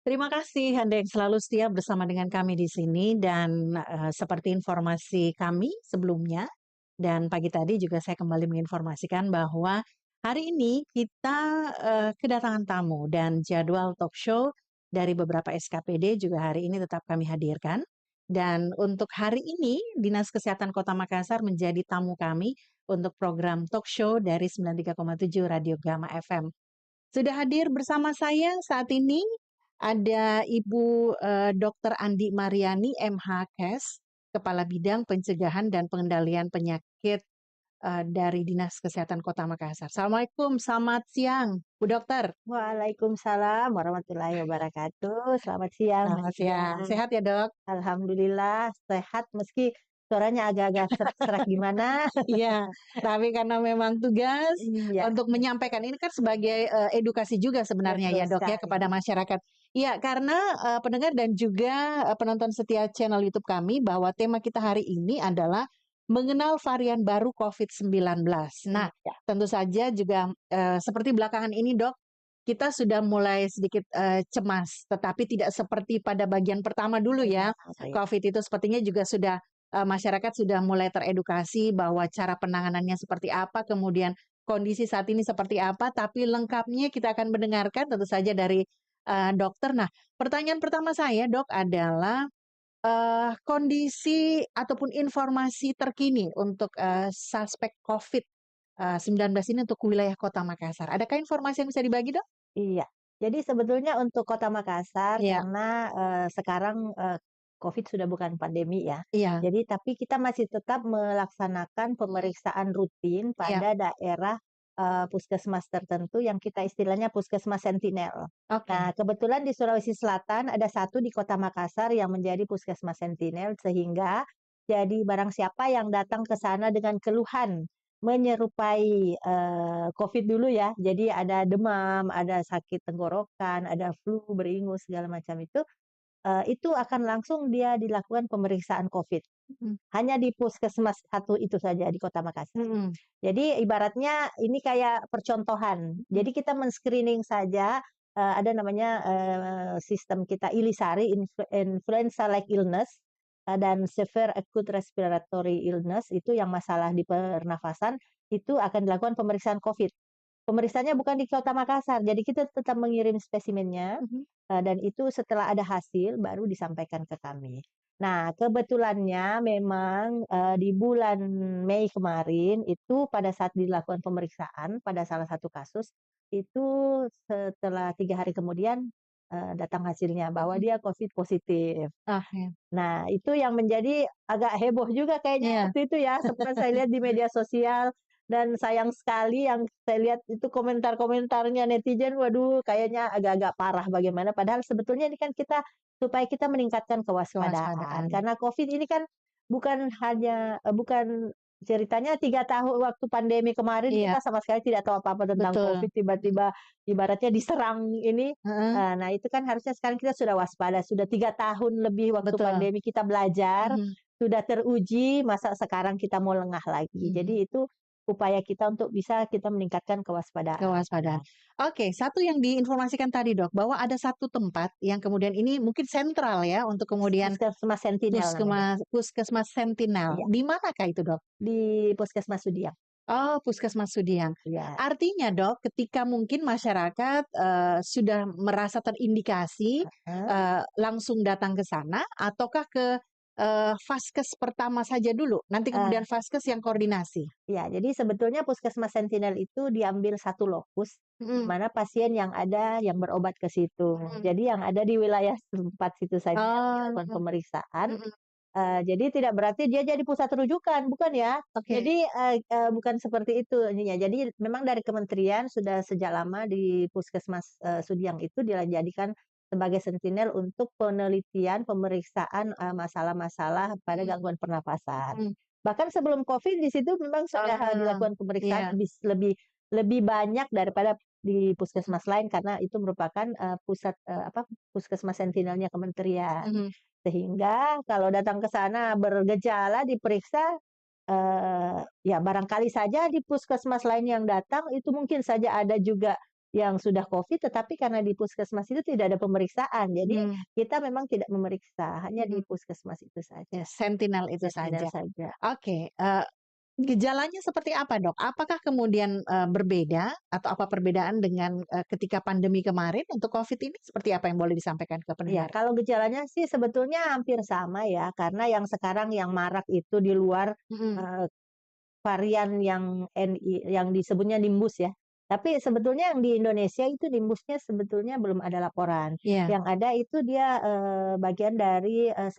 Terima kasih Anda yang selalu setia bersama dengan kami di sini dan, seperti informasi kami sebelumnya dan pagi tadi juga saya kembali menginformasikan bahwa hari ini kita, kedatangan tamu dan jadwal talk show dari beberapa SKPD juga hari ini tetap kami hadirkan. Dan untuk hari ini Dinas Kesehatan Kota Makassar menjadi tamu kami untuk program talk show dari 93,7 Radio Gama FM. Sudah hadir bersama saya saat ini ada Ibu, Dr. Andi Mariani, MH Kes, Kepala Bidang Pencegahan dan Pengendalian Penyakit, dari Dinas Kesehatan Kota Makassar. Assalamualaikum, selamat siang, Bu Dokter. Waalaikumsalam warahmatullahi wabarakatuh. Selamat siang, Mbak Selamat siang. Ida. Sehat ya, Dok? Alhamdulillah sehat meski suaranya agak-agak serak-serak gimana. Iya, tapi karena memang tugas Iya, untuk menyampaikan ini kan sebagai, edukasi juga sebenarnya betul ya, Dok, ya, sekali. kepada masyarakat. Iya, karena, pendengar dan juga, penonton setia channel YouTube kami bahwa tema kita hari ini adalah mengenal varian baru COVID-19. Nah, Iya, tentu saja juga, seperti belakangan ini, Dok, kita sudah mulai sedikit, cemas, tetapi tidak seperti pada bagian pertama dulu ya. benar. COVID itu sepertinya juga sudah masyarakat sudah mulai teredukasi bahwa cara penanganannya seperti apa, kemudian kondisi saat ini seperti apa, tapi lengkapnya kita akan mendengarkan tentu saja dari, dokter. Nah, pertanyaan pertama saya, Dok, adalah, kondisi ataupun informasi terkini untuk, suspek COVID, 19 ini untuk wilayah Kota Makassar. Adakah informasi yang bisa dibagi, Dok? Iya. Jadi sebetulnya untuk Kota Makassar Iya, karena, sekarang, COVID sudah bukan pandemi ya. iya, Jadi tapi kita masih tetap melaksanakan pemeriksaan rutin iya, pada daerah, puskesmas tertentu yang kita istilahnya puskesmas sentinel. oke, Nah, kebetulan di Sulawesi Selatan ada satu di Kota Makassar yang menjadi puskesmas sentinel sehingga jadi barang siapa yang datang ke sana dengan keluhan menyerupai, COVID dulu ya. Jadi ada demam, ada sakit tenggorokan, ada flu, beringus, segala macam itu akan langsung dia dilakukan pemeriksaan COVID. mhm, Hanya di puskesmas satu itu saja di Kota Makassar. mhm, Jadi ibaratnya ini kayak percontohan. mhm, Jadi kita men-screening saja, ada namanya, sistem kita ILISARI, influenza like illness, dan severe acute respiratory illness, itu yang masalah di pernafasan, itu akan dilakukan pemeriksaan COVID. Pemeriksaannya bukan di Kota Makassar, jadi kita tetap mengirim spesimennya, mhm, dan itu setelah ada hasil baru disampaikan ke kami. Nah, kebetulannya memang, di bulan Mei kemarin itu pada saat dilakukan pemeriksaan pada salah satu kasus, itu setelah 3 hari kemudian, datang hasilnya bahwa mhm. dia COVID positif. Ah, ya. Nah, itu yang menjadi agak heboh juga kayaknya Iya, waktu itu ya, sempat saya lihat di media sosial dan sayang sekali yang saya lihat itu komentar-komentarnya netizen, waduh kayaknya agak-agak parah bagaimana, padahal sebetulnya ini kan kita supaya kita meningkatkan kewaspadaan. kewaspadaan. Karena COVID ini kan bukan ceritanya 3 tahun waktu pandemi kemarin Iya, kita sama sekali tidak tahu apa-apa tentang betul. COVID, tiba-tiba ibaratnya diserang ini. Heeh, Nah, itu kan harusnya sekarang kita sudah waspada, sudah 3 tahun lebih waktu betul. pandemi kita belajar, Mhm, sudah teruji, masa sekarang kita mau lengah lagi. mhm, Jadi itu upaya kita untuk bisa kita meningkatkan kewaspadaan. kewaspadaan. Oke, satu yang diinformasikan tadi, Dok, bahwa ada satu tempat yang kemudian ini mungkin sentral ya untuk kemudian Puskesmas Sentinel namanya. Puskesmas Sentinel. Iya, Di manakah itu, Dok? di Puskesmas Sudiang. Oh, Puskesmas Sudiang. Iya, Artinya, Dok, ketika mungkin masyarakat, sudah merasa terindikasi, heeh. langsung datang ke sana ataukah ke, vaskes pertama saja dulu, nanti kemudian vaskes yang koordinasi? Ya, jadi sebetulnya Puskesmas Sentinel itu diambil satu lokus, di Mhm, mana pasien yang ada yang berobat ke situ. mhm. Jadi yang ada di wilayah tempat situ saja Oh, dilakukan pemeriksaan. mhm, Jadi tidak berarti dia jadi pusat rujukan, bukan ya. oke. Jadi, bukan seperti itu ininya. Jadi memang dari kementerian sudah sejak lama di Puskesmas, Sudiang itu dijadikan sebagai sentinel untuk penelitian, pemeriksaan, masalah-masalah pada Mhm, gangguan pernapasan. mhm. Bahkan sebelum Covid di situ memang sudah, Oh, dilakukan pemeriksaan iya, lebih lebih banyak daripada di puskesmas lain karena itu merupakan, pusat, puskesmas sentinelnya kementerian. mhm, Sehingga kalau datang ke sana bergejala diperiksa, ya barangkali saja di puskesmas lain yang datang itu mungkin saja ada juga yang sudah COVID, tetapi karena di puskesmas itu tidak ada pemeriksaan, jadi Mmm, kita memang tidak memeriksa, hanya di mhm. puskesmas itu Ya, saja, sentinel itu sentinel saja. saja. Oke, gejalanya seperti apa, Dok? Apakah kemudian, berbeda atau apa perbedaan dengan, ketika pandemi kemarin untuk Covid ini seperti apa yang boleh disampaikan ke Iya, pendengar? kalau gejalanya sih sebetulnya hampir sama ya, karena yang sekarang yang marak itu di luar, Mhm, eee, varian yang yang disebutnya Nimbus ya. Tapi sebetulnya yang di Indonesia itu Nimbusnya sebetulnya belum ada laporan. iya, Yang ada itu dia, bagian dari, eee,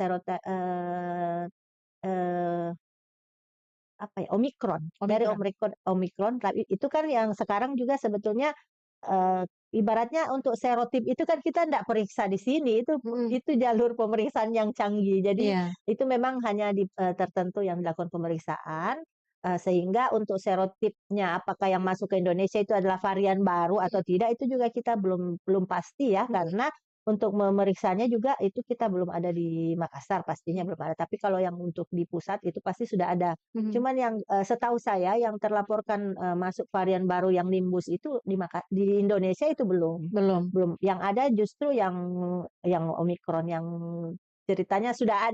apa ya, Omikron. Dari omikron? Omikron, tapi itu kan yang sekarang juga sebetulnya, ibaratnya untuk serotip itu kan kita ndak periksa di sini, Mhm, itu jalur pemeriksaan yang canggih. Jadi iya, itu memang hanya di tertentu yang dilakukan pemeriksaan, sehingga untuk serotipnya apakah yang masuk ke Indonesia itu adalah varian baru mhm, atau tidak, itu juga kita belum belum pasti ya, mhm, karena untuk memeriksanya juga itu kita belum ada di Makassar, pastinya mhm, belum ada. Tapi kalau yang untuk di pusat itu pasti sudah ada. mhm, Cuman yang, setahu saya yang terlaporkan, masuk varian baru yang Nimbus itu di Indonesia itu belum. belum, Belum, yang ada justru yang Omikron yang ceritanya sudah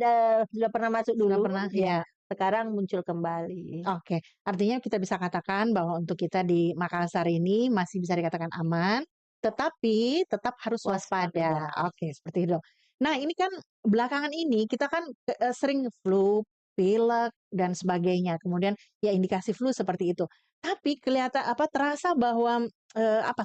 pernah masuk sudah dulu, pernah ya ya, sekarang muncul kembali. oke. Artinya kita bisa katakan bahwa untuk kita di Makassar ini masih bisa dikatakan aman, tetapi tetap harus Waspada. waspada. Oke, seperti itu. Nah, ini kan belakangan ini kita kan, sering flu, pilek, dan sebagainya. Kemudian ya indikasi flu seperti itu. Tapi terasa bahwa,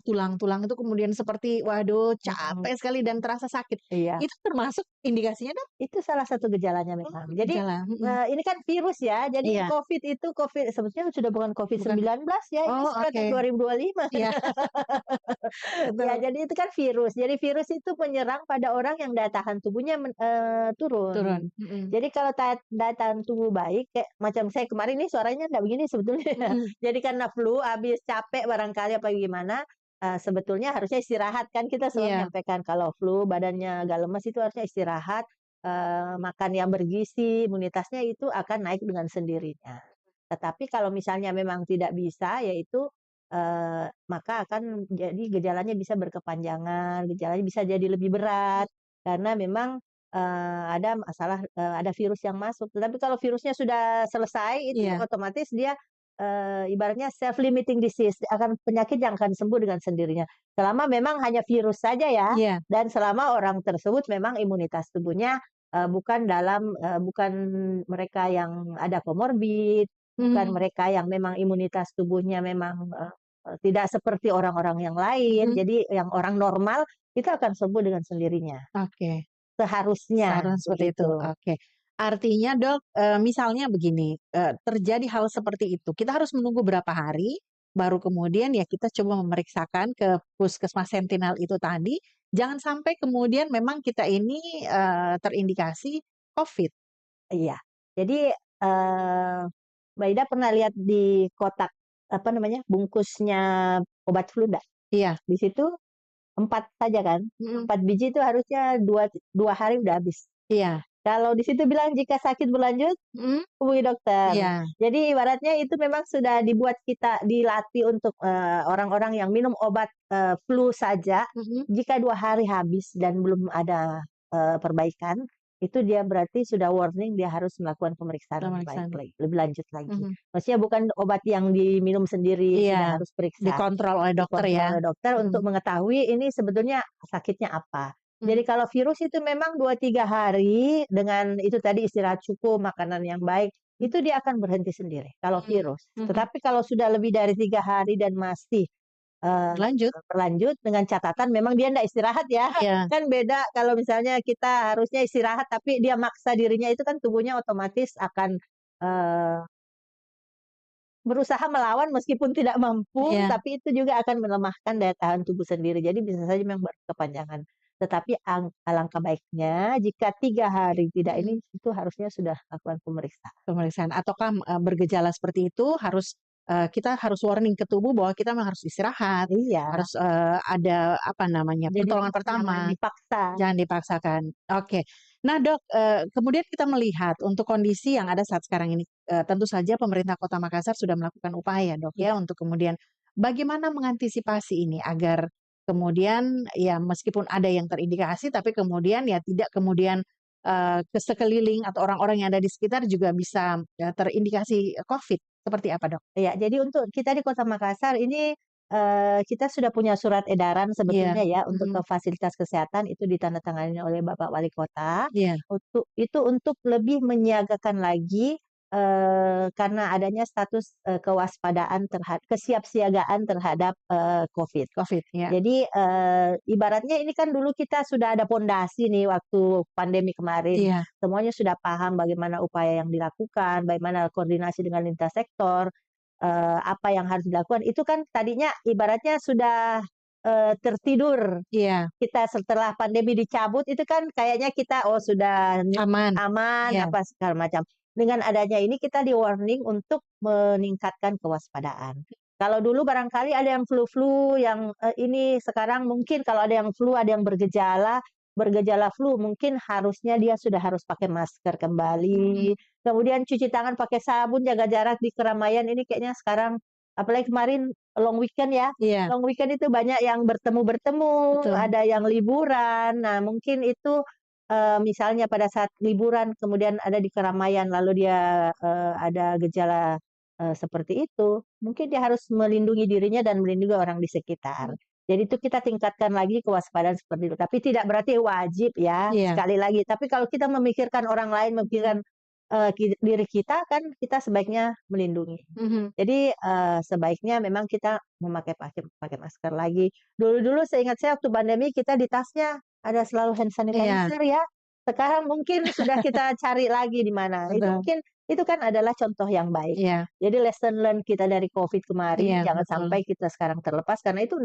tulang-tulang itu kemudian seperti, waduh Mhm, capek sekali dan terasa sakit. iya. Itu termasuk indikasinya, Dok? Itu salah satu gejalanya Oh, memang. Jadi, gejala, mhm. ini kan virus ya, jadi Iya, COVID sebetulnya sudah bukan bukan, COVID-19 ya, ini oh, sudah oke. tahun 2025. Iya, Ya, betul. jadi itu kan virus. Jadi virus itu menyerang pada orang yang daya tahan tubuhnya turun. Turun, mhm, Jadi kalau daya tahan tubuh baik, kayak macam saya kemarin nih suaranya enggak begini sebetulnya ya. mhm, Jadi karena flu, habis capek barangkali apa gimana, sebetulnya harusnya istirahat. Kan kita selalu iya, menyampaikan kalau flu, badannya agak lemas itu harusnya istirahat, makan yang bergizi, imunitasnya itu akan naik dengan sendirinya. Tetapi kalau misalnya memang tidak bisa, yaitu maka akan jadi gejalanya bisa berkepanjangan, gejalanya bisa jadi lebih berat, karena memang, ada masalah, ada virus yang masuk. Tetapi kalau virusnya sudah selesai, itu iya, otomatis dia, ibaratnya self limiting disease, penyakit yang akan sembuh dengan sendirinya. Selama memang hanya virus saja ya, iya, dan selama orang tersebut memang imunitas tubuhnya, bukan mereka yang ada komorbid, bukan mhm, mereka yang memang imunitas tubuhnya memang, tidak seperti orang-orang yang lain, mhm, jadi yang orang normal itu akan sembuh dengan sendirinya, oke, seharusnya seharusnya seperti itu, begitu. oke. Artinya, Dok, misalnya begini, terjadi hal seperti itu, kita harus menunggu berapa hari, baru kemudian ya kita coba memeriksakan ke puskesmas sentinel itu tadi, jangan sampai kemudian memang kita ini, terindikasi Covid. Iya. Jadi, Mbak Ida pernah lihat di kotak, apa namanya, bungkusnya obat flu ndak? Iya, Di situ 4 saja kan, mhm, 4 biji itu harusnya 2 hari udah habis. iya, Kalau di situ bilang jika sakit berlanjut, mhm, hubungi dokter. iya, Jadi ibaratnya itu memang sudah dibuat kita dilatih untuk, orang-orang yang minum obat, flu saja, mhm, jika 2 hari habis dan belum ada, perbaikan, itu dia berarti sudah warning dia harus melakukan pemeriksaan lebih baik pemeriksaan, lagi, lebih lanjut lagi. mhm. Maksudnya bukan obat yang diminum sendiri, Iya, tidak harus periksa, dikontrol oleh dokter ya? dikontrol oleh dokter Mhm, untuk mengetahui ini sebetulnya sakitnya apa. mhm, Jadi kalau virus itu memang 2 3 hari dengan itu tadi istirahat cukup, makanan yang baik, mhm, itu dia akan berhenti sendiri kalau mmm, virus. mhm, Tetapi kalau sudah lebih dari 3 hari dan masih, eee, berlanjut? berlanjut dengan catatan memang dia ndak istirahat ya. Iya, Kan beda kalau misalnya kita harusnya istirahat tapi dia maksa dirinya itu kan tubuhnya otomatis akan, eee, berusaha melawan meskipun tidak mampu, iya, tapi itu juga akan melemahkan daya tahan tubuh sendiri. Jadi bisa saja memang berkepanjangan. Tetapi alangkah baiknya jika 3 hari tidak mhm, ini, itu harusnya sudah lakukan pemeriksaan. pemeriksaan ataukah, bergejala seperti itu harus, kita harus warning ke tubuh bahwa kita memang harus istirahat, Iya, harus, ada apa namanya, jadi pertolongan jangan pertama, dipaksa. jangan dipaksakan. Oke. Nah, Dok, kemudian kita melihat untuk kondisi yang ada saat sekarang ini, tentu saja pemerintah Kota Makassar sudah melakukan upaya, Dok, ya, Iya, untuk kemudian, bagaimana mengantisipasi ini agar kemudian ya meskipun ada yang terindikasi tapi kemudian ya tidak kemudian, ke sekeliling atau orang-orang yang ada di sekitar juga bisa, terindikasi Covid, seperti apa, Dok? Ya, jadi untuk kita di Kota Makassar ini, kita sudah punya surat edaran Iya, sebetulnya ya untuk ke mhm, fasilitas kesehatan itu ditandatangani oleh Bapak Wali Kota, iya, untuk lebih menyiagakan lagi, karena adanya status, kewaspadaan kesiapsiagaan terhadap, Covid. Covid, ya, Jadi, ibaratnya ini kan dulu kita sudah ada pondasi nih waktu pandemi kemarin, iya, semuanya sudah paham bagaimana upaya yang dilakukan, bagaimana koordinasi dengan lintas sektor, apa yang harus dilakukan, itu kan tadinya ibaratnya sudah, tertidur. iya, Kita setelah pandemi dicabut itu kan kayaknya kita, oh sudah aman, aman, iya, apa segala macam. Dengan adanya ini kita di-warning untuk meningkatkan kewaspadaan. Kalau dulu barangkali ada yang flu-flu yang, ini sekarang mungkin kalau ada yang flu, ada yang bergejala flu mungkin harusnya dia sudah harus pakai masker mhm, kembali, kemudian cuci tangan pakai sabun, jaga jarak di keramaian ini kayaknya sekarang apalagi kemarin long weekend ya, iya, long weekend itu banyak yang bertemu-bertemu, betul, ada yang liburan. Nah, mungkin itu, misalnya pada saat liburan kemudian ada di keramaian lalu dia, ada gejala, seperti itu, mungkin dia harus melindungi dirinya dan melindungi orang di sekitar. Jadi itu kita tingkatkan lagi kewaspadaan seperti itu, tapi tidak berarti wajib ya, iya, sekali lagi, tapi kalau kita memikirkan orang lain, memikirkan, diri kita kan kita sebaiknya melindungi. mhm, Jadi, sebaiknya memang kita pakai pakai masker lagi. Dulu-dulu seingat saya waktu pandemi kita di tasnya ada selalu hand iya, sanitizer ya. Sekarang mungkin sudah kita cari lagi di mana. Itu betul, mungkin itu kan adalah contoh yang baik. iya, Jadi lesson learn kita dari Covid kemarin iya, jangan betul, sampai kita sekarang terlepas karena itu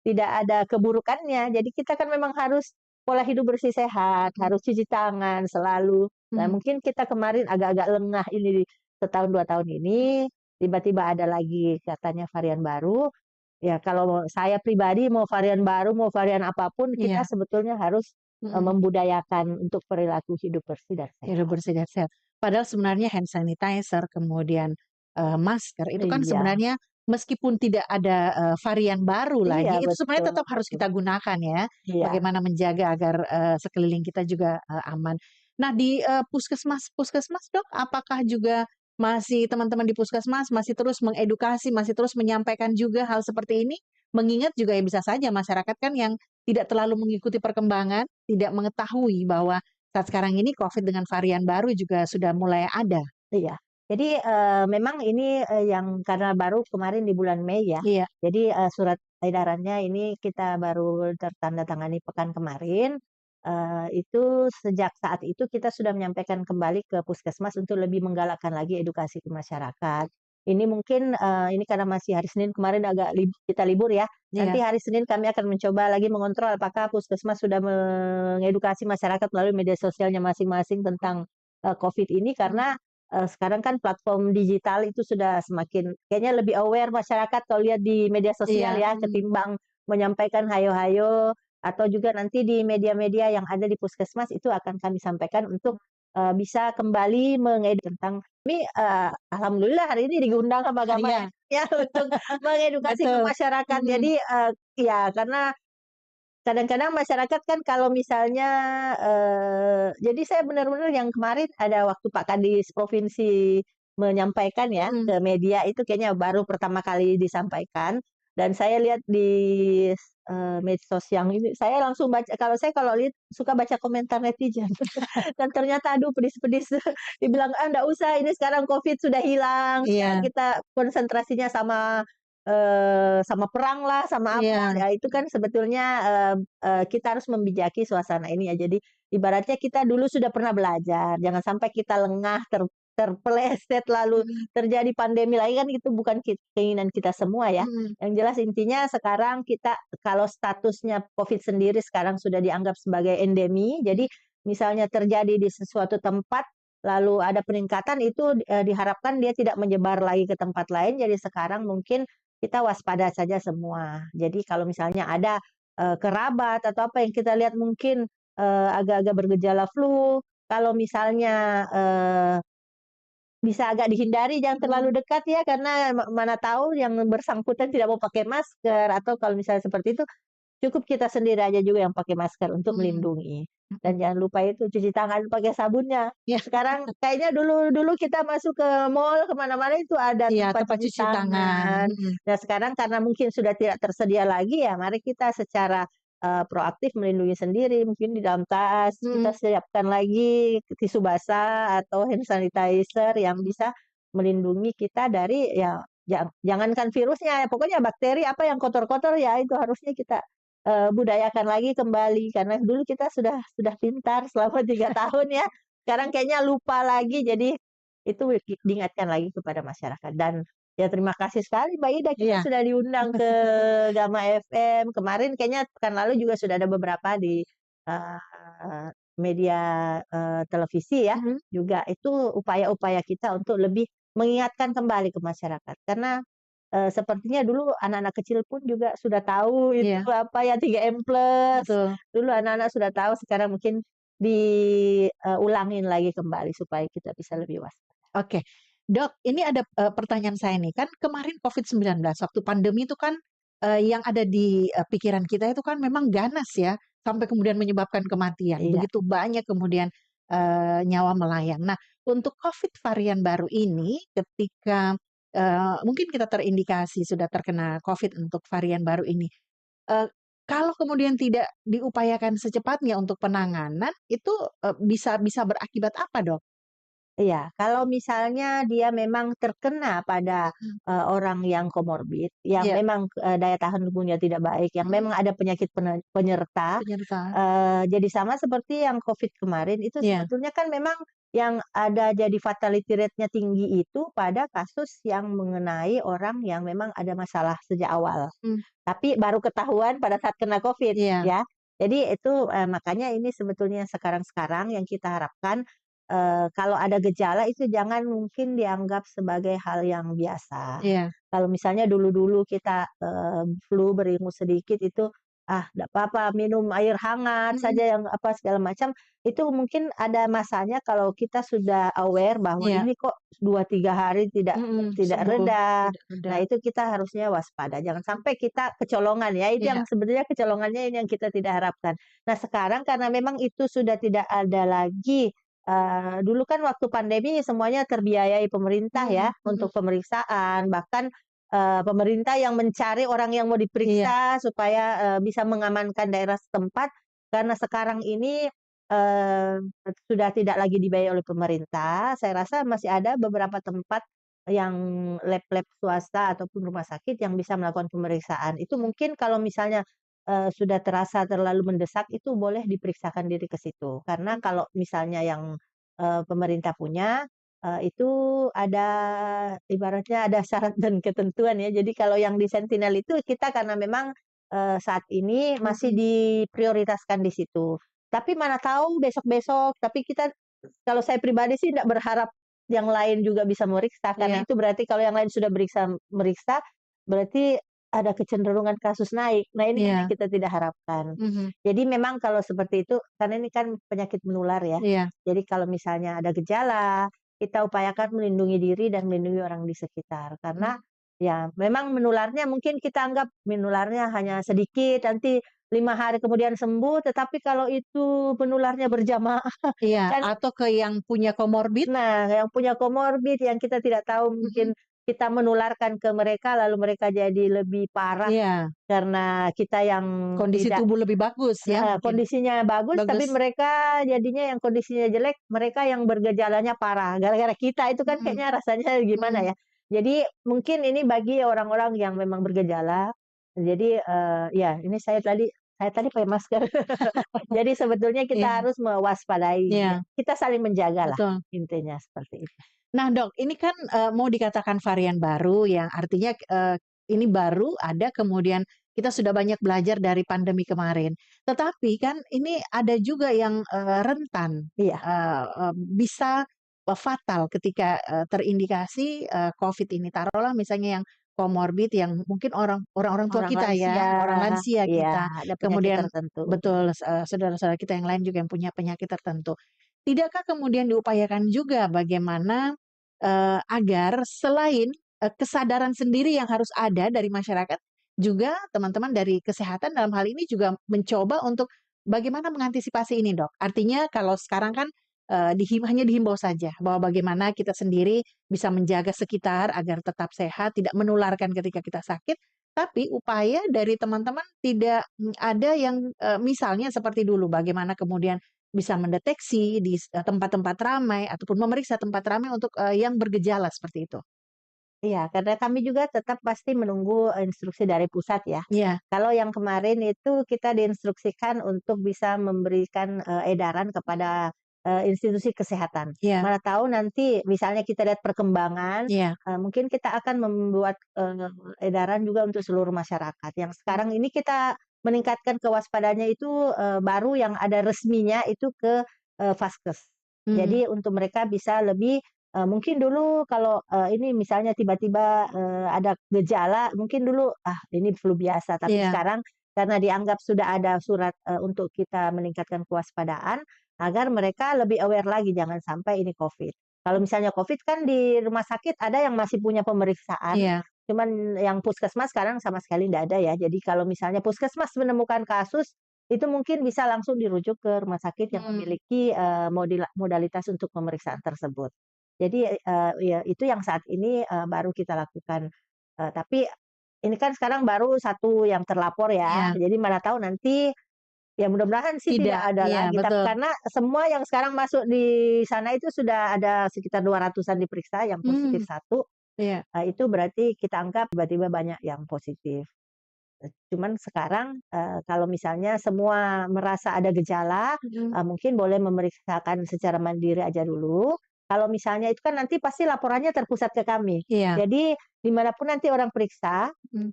tidak ada keburukannya. Jadi kita kan memang harus pola hidup bersih sehat, mhm, harus cuci tangan selalu. Nah, mhm, mungkin kita kemarin agak-agak lengah ini setahun 2 tahun ini. Tiba-tiba ada lagi katanya varian baru, ya kalau saya pribadi mau varian baru, mau varian apapun kita iya, sebetulnya harus, mhm. membudayakan untuk perilaku hidup bersih dan Hidup sehat. bersih dan sehat. Padahal sebenarnya hand sanitizer, kemudian, masker itu kan Iya sebenarnya meskipun tidak ada, varian baru iya, lagi, itu sebenarnya betul tetap harus betul. kita gunakan ya, Iya bagaimana menjaga agar, sekeliling kita juga, aman. Nah di, puskesmas, Dok, apakah juga masih teman-teman di puskesmas masih terus mengedukasi, masih terus menyampaikan juga hal seperti ini? Mengingat juga ya bisa saja masyarakat kan yang tidak terlalu mengikuti perkembangan, tidak mengetahui bahwa saat sekarang ini Covid dengan varian baru juga sudah mulai ada. iya. Jadi, memang ini, yang karena baru kemarin di bulan Mei ya, Iya, jadi, surat edarannya ini kita baru tertandatangani pekan kemarin, itu sejak saat itu kita sudah menyampaikan kembali ke puskesmas untuk lebih menggalakkan lagi edukasi ke masyarakat. Ini mungkin, ini karena masih hari Senin kemarin agak kita libur ya, nanti iya, hari Senin kami akan mencoba lagi mengontrol apakah puskesmas sudah mengedukasi masyarakat melalui media sosialnya masing-masing tentang, Covid ini mhm, karena, sekarang kan platform digital itu sudah semakin kayaknya lebih aware masyarakat kalau lihat di media sosial iya, ya, mhm, ketimbang menyampaikan hayo-hayo atau juga nanti di media-media yang ada di puskesmas itu akan kami sampaikan untuk, bisa kembali tentang kami, alhamdulillah hari ini diundang sama agama iya, ya untuk mengedukasi ke betul, masyarakat. mhm, Jadi, iya karena kadang-kadang masyarakat kan kalau misalnya, jadi saya benar-benar yang kemarin ada waktu Pak Kadis provinsi menyampaikan ya mhm, ke media itu kayaknya baru pertama kali disampaikan dan saya lihat di, medsos yang ini saya langsung baca kalau lihat suka baca komentar netizen dan ternyata aduh pedis-pedis dibilang, "Ah, nggak usah ini sekarang Covid sudah hilang, sekarang iya, kita konsentrasinya sama, sama perang lah, sama apa." iya, Ya itu kan sebetulnya, kita harus membijaki suasana ini ya. Jadi ibaratnya kita dulu sudah pernah belajar, jangan sampai kita lengah, terpeleset lalu mhm, terjadi pandemi lagi kan itu bukan keinginan kita semua ya. mhm, Yang jelas intinya sekarang kita kalau statusnya Covid sendiri sekarang sudah dianggap sebagai endemi, jadi misalnya terjadi di sesuatu tempat, lalu ada peningkatan itu, diharapkan dia tidak menyebar lagi ke tempat lain. Jadi sekarang mungkin kita waspada saja semua. Jadi kalau misalnya ada, kerabat atau apa yang kita lihat mungkin, agak-agak bergejala flu, kalau misalnya, bisa agak dihindari, jangan terlalu Mhm. dekat ya, karena mana tahu yang bersangkutan tidak mau pakai masker, atau kalau misalnya seperti itu, cukup kita sendiri aja juga yang pakai masker untuk Mmm, melindungi. mhm. Dan jangan lupa itu cuci tangan pakai sabunnya. Iya Sekarang kayaknya dulu-dulu kita masuk ke mall, ke mana-mana itu ada iya, tempat tempat cuci cuci tangan, tangan. mhm, Nah, sekarang karena mungkin sudah tidak tersedia lagi ya, mari kita secara, proaktif melindungi sendiri. Mungkin di dalam tas kita mhm. siapkan lagi tisu basah atau hand sanitizer yang bisa melindungi kita dari ya jangankan virusnya, pokoknya bakteri apa yang kotor-kotor ya itu harusnya kita budayakan lagi kembali, karena dulu kita sudah pintar selama 3 tahun ya, sekarang kayaknya lupa lagi, jadi itu diingatkan lagi kepada masyarakat. Dan ya terima kasih sekali Mbak Ida, kita Iya. sudah diundang ke Gama FM, kemarin kayaknya pekan lalu juga sudah ada beberapa di, eee, media, televisi ya, Mhm. juga itu upaya-upaya kita untuk lebih mengingatkan kembali ke masyarakat. Karena sepertinya dulu anak-anak kecil pun juga sudah tahu itu Iya, apa ya 3M+, betul. dulu anak-anak sudah tahu, sekarang mungkin ulangin lagi kembali supaya kita bisa lebih Oke. Dok, ini ada, pertanyaan saya nih, kan kemarin COVID-19 waktu pandemi itu kan, yang ada di, pikiran kita itu kan memang ganas ya, sampai kemudian menyebabkan kematian. iya. Begitu banyak kemudian, nyawa melayang. Nah, untuk COVID varian baru ini ketika, mungkin kita terindikasi sudah terkena COVID untuk varian baru ini, eee, kalau kemudian tidak diupayakan secepatnya untuk penanganan, itu, bisa bisa berakibat apa, Dok? Iya, kalau misalnya dia memang terkena pada, Mhm. orang yang komorbid, yang Iya, memang, daya tahan tubuhnya tidak baik, yang mhm, memang ada penyakit penyerta, penyerta. jadi sama seperti yang Covid kemarin, itu Iya, sebetulnya kan memang yang ada jadi fatality rate-nya tinggi itu pada kasus yang mengenai orang yang memang ada masalah sejak awal. mmm, Tapi baru ketahuan pada saat kena Covid, iya, ya. Jadi itu, makanya ini sebetulnya sekarang-sekarang yang kita harapkan, kalau ada gejala itu jangan mungkin dianggap sebagai hal yang biasa. iya, Kalau misalnya dulu-dulu kita, flu beringus sedikit itu, "Ah, ndak apa-apa minum air hangat mhm, saja," yang apa segala macam, itu mungkin ada masanya kalau kita sudah aware bahwa iya, ini kok 2 3 hari tidak mhm, tidak sembuh, reda. tidak ada, Nah, itu kita harusnya waspada, jangan sampai kita kecolongan ya, itu iya, yang sebenarnya kecolongannya ini yang kita tidak harapkan. Nah, sekarang karena memang itu sudah tidak ada lagi, dulu kan waktu pandemi semuanya terbiayai pemerintah ya, mhm, mhm, untuk pemeriksaan, bahkan, pemerintah yang mencari orang yang mau iya, diperiksa supaya, bisa mengamankan daerah setempat, karena sekarang ini, sudah tidak lagi dibiayai oleh pemerintah, saya rasa masih ada beberapa tempat yang lab-lab swasta ataupun rumah sakit yang bisa melakukan pemeriksaan. Itu mungkin kalau misalnya, sudah terasa terlalu mendesak itu boleh diperiksakan diri ke situ. Karena mhm, kalau misalnya yang, pemerintah punya, itu ada ibaratnya ada syarat dan ketentuan ya. Jadi kalau yang di Sentinel itu kita karena memang, saat ini masih mhm, diprioritaskan di situ. Tapi mana tahu besok-besok, tapi kita kalau saya pribadi sih ndak berharap yang lain juga bisa meriksa, karena iya, itu berarti kalau yang lain sudah meriksa, berarti ada kecenderungan kasus naik. Nah, ini kan yang iya, kita tidak harapkan. mhm, Jadi memang kalau seperti itu, karena ini kan penyakit menular ya. iya, Jadi kalau misalnya ada gejala, kita upayakan melindungi diri dan melindungi orang di sekitar. Karena mmm, ya memang menularnya mungkin kita anggap menularnya hanya sedikit, nanti 5 hari kemudian sembuh, tetapi kalau itu penularnya berjamaah iya, kan. atau ke yang punya komorbid, Nah, yang punya komorbid yang kita tidak tahu mhm, mungkin kita menularkan ke mereka, lalu mereka jadi lebih parah iya, karena kita yang kondisi tidak tubuh lebih bagus ya mungkin, kondisinya bagus, tapi bagus, mereka jadinya yang kondisinya jelek, mereka yang bergejalanya parah. Gara-gara kita itu kan mhm, kayaknya rasanya gimana mhm, ya. Jadi mungkin ini bagi orang-orang yang memang bergejala, jadi, ya ini saya tadi pakai masker. Jadi sebetulnya kita iya, harus mewaspadai, iya, kita saling menjagalah, betul. intinya seperti itu. Nah, Dok, ini kan, mau dikatakan varian baru yang artinya, ini baru ada kemudian kita sudah banyak belajar dari pandemi kemarin. Tetapi kan ini ada juga yang, rentan, Iya, bisa, fatal ketika, terindikasi, COVID ini. Taruhlah misalnya yang komorbid yang mungkin orang-orang tua orang kita lansia, ya, orang lansia iya, kita, ada penyakit kemudian tertentu. betul, saudara-saudara kita yang lain juga yang punya penyakit tertentu. Tidakkah kemudian diupayakan juga bagaimana agar selain, kesadaran sendiri yang harus ada dari masyarakat, juga teman-teman dari kesehatan dalam hal ini juga mencoba untuk bagaimana mengantisipasi ini, Dok? Artinya kalau sekarang kan, hanya dihimbau saja bahwa bagaimana kita sendiri bisa menjaga sekitar agar tetap sehat, tidak menularkan ketika kita sakit, tapi upaya dari teman-teman tidak, ada yang, misalnya seperti dulu, bagaimana kemudian bisa mendeteksi di tempat-tempat ramai ataupun memeriksa tempat ramai untuk, yang bergejala seperti itu. Iya, karena kami juga tetap pasti menunggu instruksi dari pusat ya. Iya, Kalau yang kemarin itu kita diinstruksikan untuk bisa memberikan, edaran kepada, institusi kesehatan. iya, Mana tahu nanti misalnya kita lihat perkembangan, iya. mungkin kita akan membuat, edaran juga untuk seluruh masyarakat. Yang sekarang Mmm, ini kita meningkatkan kewaspadaannya itu, baru yang ada resminya itu ke, Vaskes. mhm, Jadi untuk mereka bisa lebih. Mungkin dulu kalau, ini misalnya tiba-tiba, ada gejala, mungkin dulu, "Ah, ini flu biasa." Tapi iya, sekarang karena dianggap sudah ada surat, untuk kita meningkatkan kewaspadaan, agar mereka lebih aware lagi, jangan sampai ini Covid. Kalau misalnya Covid kan di rumah sakit ada yang masih punya pemeriksaan, iya, cuman yang puskesmas sekarang sama sekali ndak ada ya. Jadi kalau misalnya puskesmas menemukan kasus, itu mungkin bisa langsung dirujuk ke rumah sakit yang mmm, memiliki, modalitas untuk pemeriksaan tersebut. Jadi, ya itu yang saat ini, baru kita lakukan. Tapi ini kan sekarang baru satu yang terlapor ya, iya, jadi mana tahu nanti ya mudah-mudahan sih tidak tidak, ada iya, lagi, tapi betul, karena semua yang sekarang masuk di sana itu sudah ada sekitar 200-an diperiksa, yang positif mmm, satu. iya, Itu berarti kita anggap tiba-tiba banyak yang positif. Cuman sekarang, kalau misalnya semua merasa ada gejala, mhm, mungkin boleh memeriksakan secara mandiri aja dulu. Kalau misalnya itu kan nanti pasti laporannya terpusat ke kami. iya, Jadi dimanapun nanti orang periksa, mhm,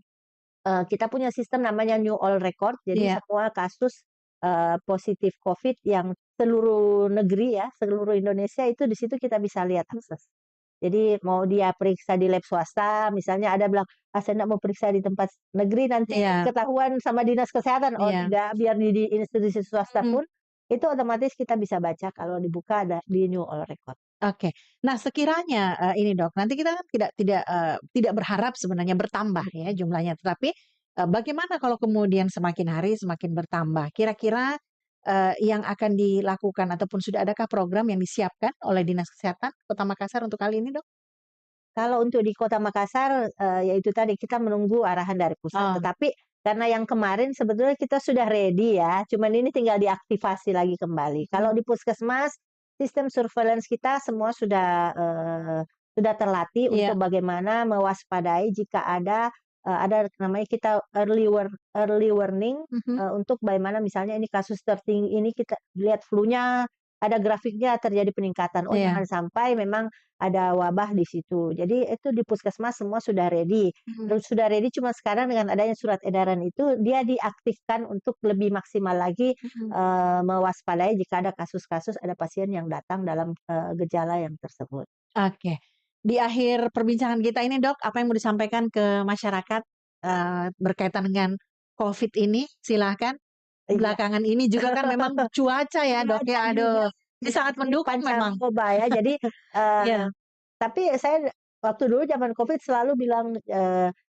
kita punya sistem namanya New All Record. Jadi iya, semua kasus, positif Covid yang seluruh negeri ya, seluruh Indonesia itu di situ kita bisa lihat akses. Jadi mau dia periksa di lab swasta, misalnya ada bilang, "Ah, saya ndak mau periksa di tempat negeri, nanti iya, ketahuan sama dinas kesehatan." Oh iya, tidak, biar di institusi swasta mhm. pun, itu otomatis kita bisa baca kalau dibuka ada di New All Record. Oke. Nah sekiranya, ini Dok, nanti kita kan tidak berharap sebenarnya bertambah ya jumlahnya, tetapi, bagaimana kalau kemudian semakin hari semakin bertambah? Kira-kira, yang akan dilakukan ataupun sudah adakah program yang disiapkan oleh Dinas Kesehatan Kota Makassar untuk kali ini, Dok? Kalau untuk di Kota Makassar, ya itu tadi kita menunggu arahan dari pusat, Oh, tetapi karena yang kemarin sebetulnya kita sudah ready ya, cuman ini tinggal diaktifasi lagi kembali. Kalau mmm, di puskesmas, sistem surveillance kita semua sudah terlatih iya, untuk bagaimana mewaspadai jika ada namanya kita early warning, mhm, untuk bagaimana misalnya ini kasus tertinggi ini kita lihat flu-nya, ada grafiknya terjadi peningkatan. Oh iya, jangan sampai memang ada wabah di situ. Jadi itu di puskesmas semua sudah ready. mhm, Terus sudah ready cuma sekarang dengan adanya surat edaran itu dia diaktifkan untuk lebih maksimal lagi, mhm. mewaspadai jika ada kasus-kasus ada pasien yang datang dalam, gejala yang tersebut. Oke. Di akhir perbincangan kita ini, Dok, apa yang mau disampaikan ke masyarakat, berkaitan dengan Covid ini? Silahkan. Iya, Belakangan ini juga kan memang cuaca ya, Dok, cuaca ya, juga aduh, ini ya sangat ini mendukung memang. pancaroba ya. Jadi, eee, Iya, tapi saya waktu dulu zaman Covid selalu bilang,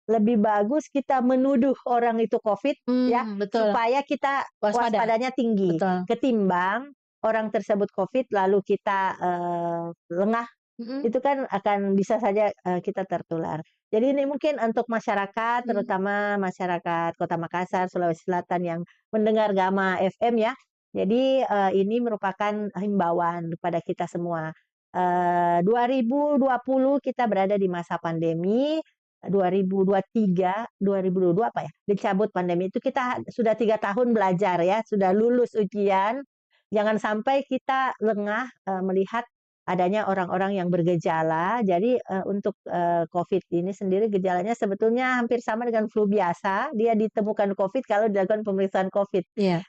lebih bagus kita menuduh orang itu Covid ya, betul, supaya kita waspada, waspadanya tinggi, betul. ketimbang orang tersebut Covid lalu kita, lengah, Mhm, itu kan akan bisa saja, kita tertular. Jadi ini mungkin untuk masyarakat, mhm, terutama masyarakat Kota Makassar, Sulawesi Selatan yang mendengar Gama FM ya. Jadi, ini merupakan himbauan kepada kita semua. 2020 kita berada di masa pandemi, 2023, 2022 apa ya, dicabut pandemi itu kita sudah 3 tahun belajar ya, sudah lulus ujian. Jangan sampai kita lengah, melihat adanya orang-orang yang bergejala. Jadi, untuk, Covid ini sendiri gejalanya sebetulnya hampir sama dengan flu biasa, dia ditemukan Covid kalau dilakukan pemeriksaan Covid. iya,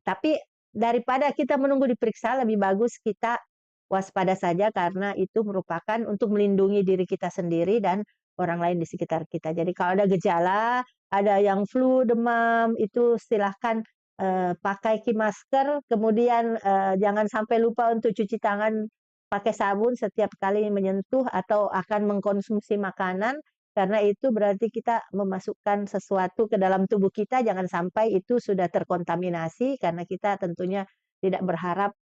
Tapi daripada kita menunggu diperiksa, lebih bagus kita waspada saja karena itu merupakan untuk melindungi diri kita sendiri dan orang lain di sekitar kita. Jadi kalau ada gejala, ada yang flu, demam, itu silahkan, pakai masker, kemudian, jangan sampai lupa untuk cuci tangan pakai sabun setiap kali menyentuh atau akan mengkonsumsi makanan, karena itu berarti kita memasukkan sesuatu ke dalam tubuh kita, jangan sampai itu sudah terkontaminasi karena kita tentunya tidak berharap,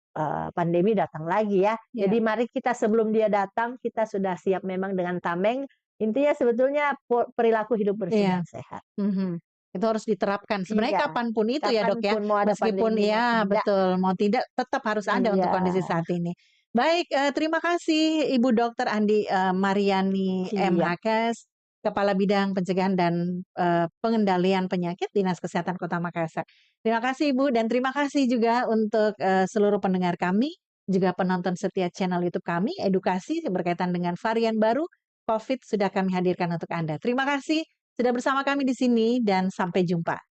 pandemi datang lagi ya. Iya, Jadi mari kita sebelum dia datang, kita sudah siap memang dengan tameng, intinya sebetulnya perilaku hidup bersih iya. dan sehat. Mhm. Itu harus diterapkan. Sebenarnya Iya, kapan pun itu ya, kapan Dok, ya. pun mau ada Meskipun pandemi mau ya tidak. betul, mau tidak tetap harus ada untuk Iya, kondisi saat ini. Baik, terima kasih Ibu Dokter Andi, Mariani M. siap. Hakes, Kepala Bidang Pencegahan dan, Pengendalian Penyakit Dinas Kesehatan Kota Makassar. Terima kasih Ibu, dan terima kasih juga untuk, seluruh pendengar kami, juga penonton setia channel YouTube kami, edukasi berkaitan dengan varian baru COVID sudah kami hadirkan untuk Anda. Terima kasih sudah bersama kami di sini dan sampai jumpa.